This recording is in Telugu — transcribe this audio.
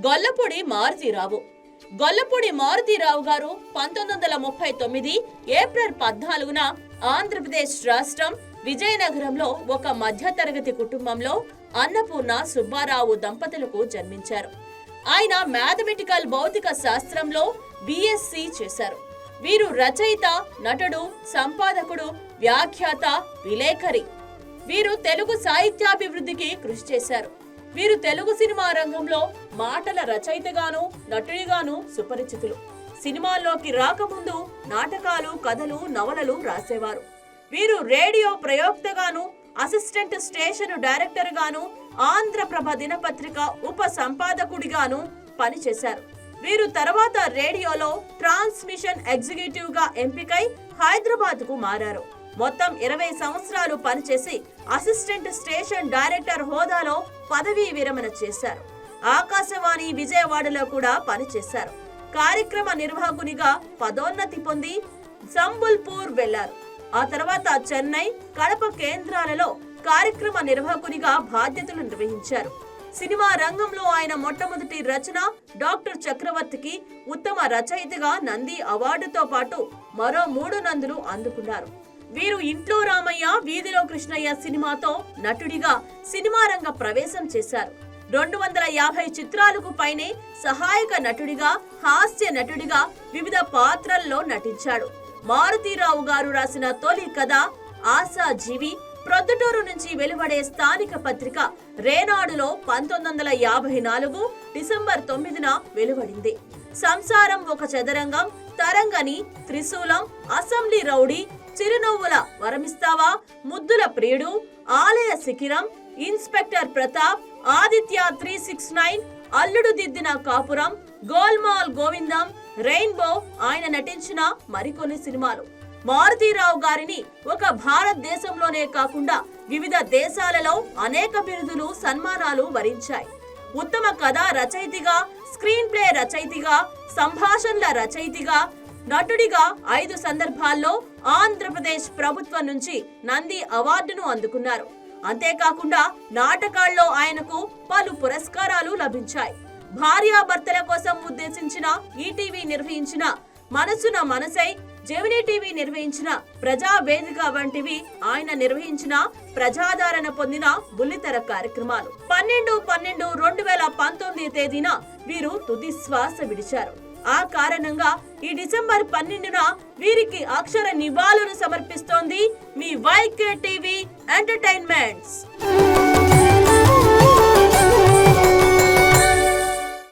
గొల్లపూడి మారుతీరావు. గొల్లపూడి మారుతీరావు గారు 1939 ఏప్రిల్ 14న ఆంధ్రప్రదేశ్ రాష్ట్రం విజయనగరంలో ఒక మధ్యతరగతి కుటుంబంలో అన్నపూర్ణ సుబ్బారావు దంపతులకు జన్మించారు. ఆయన మ్యాథమెటికల్ భౌతిక శాస్త్రంలో బిఎస్సి చేశారు. వీరు రచయిత, నటుడు, సంపాదకుడు, వ్యాఖ్యాత, విలేకరి. వీరు తెలుగు సాహిత్యాభివృద్ధికి కృషి చేశారు. వీరు తెలుగు సినిమా రంగంలో మాటల రచయితగాను, నటుడిగాను సుపరిచితులు. సినిమాల్లోకి రాకముందు నాటకాలు, కథలు, నవలలు రాసేవారు. వీరు రేడియో ప్రయోక్తగాను, అసిస్టెంట్ స్టేషన్ డైరెక్టర్ గాను, ఆంధ్రప్రభ దినపత్రిక ఉప సంపాదకుడిగాను పనిచేశారు. వీరు తర్వాత రేడియోలో ట్రాన్స్మిషన్ ఎగ్జిక్యూటివ్ గా ఎంపికై హైదరాబాద్ కు మారారు. మొత్తం 20 సంవత్సరాలు పనిచేసి అసిస్టెంట్ స్టేషన్ డైరెక్టర్ హోదాలో పదవీ విరమణ చేశారు. ఆకాశవాణి విజయవాడలో కూడా పనిచేశారు. కార్యక్రమ నిర్వాహకునిగా పదోన్నతి పొంది సంబల్పూర్ వెళ్లారు. ఆ తర్వాత చెన్నై, కడప కేంద్రాలలో కార్యక్రమ నిర్వాహకునిగా బాధ్యతలు నిర్వహించారు. సినిమా రంగంలో ఆయన మొట్టమొదటి రచన డాక్టర్ చక్రవర్తికి ఉత్తమ రచయితగా నంది అవార్డుతో పాటు మరో 3 నందులు అందుకున్నారు. వీరు ఇంట్లో రామయ్య, వీధిలో కృష్ణయ్య సినిమాతో నటుడిగా సినిమా రంగ ప్రవేశం చేశారు. 250 చిత్రాలకు పైనే సహాయక నటుడిగా, హాస్య నటుడిగా వివిధ పాత్రల్లో నటించాడు. మారుతీరావు గారు రాసిన తొలి కథ ఆశాజీవి ప్రొద్దుటూరు నుంచి వెలువడే స్థానిక పత్రిక రేనాడులో 1954 డిసెంబర్ 9న వెలువడింది. సంసారం ఒక చదరంగం, తరంగని, త్రిశూలం, అసెంబ్లీ రౌడీ, చిరునవ్వుల వరమిస్తావా, ముద్దుల ప్రియుడు, ఆలయ శిఖిరం, ఇన్స్పెక్టర్ ప్రతాప్, ఆదిత్య 369, అల్లుడు దిద్దిన కాపురం, గోల్మాల్ గోవిందం, రెయిన్బో ఆయన నటించిన మరికొన్ని సినిమాలు. మారుతీరావు గారిని ఒక భారతదేశంలోనే కాకుండా వివిధ దేశాలలో అనేక బిరుదులు, సన్మానాలు వరించాయి. ఉత్తమ కథా రచయితగా, స్క్రీన్ ప్లే రచయితగా, సంభాషణల రచయితగా, నటుడిగా 5 సందర్భాల్లో ఆంధ్రప్రదేశ్ ప్రభుత్వం నుంచి నంది అవార్డును అందుకున్నారు. అంతేకాకుండా నాటకాల్లో ఆయనకు పలు పురస్కారాలు లభించాయి. భార్యాభర్తల కోసం ఉద్దేశించిన ఈటీవీ నిర్వహించిన మనసున మనసై, జెమినీ టీవీ నిర్వహించిన ప్రజావేదిక వంటివి ఆయన నిర్వహించిన ప్రజాదరణ పొందిన బుల్లితెర కార్యక్రమాలు. 12/12/2019 తేదీన వీరు తుది శ్వాస విడిచారు. ఆ కారణంగా ఈ డిసెంబర్ 12న వీరికి అక్షర నివాళులు సమర్పిస్తోంది మీ వైకే టీవీ ఎంటర్టైన్మెంట్స్.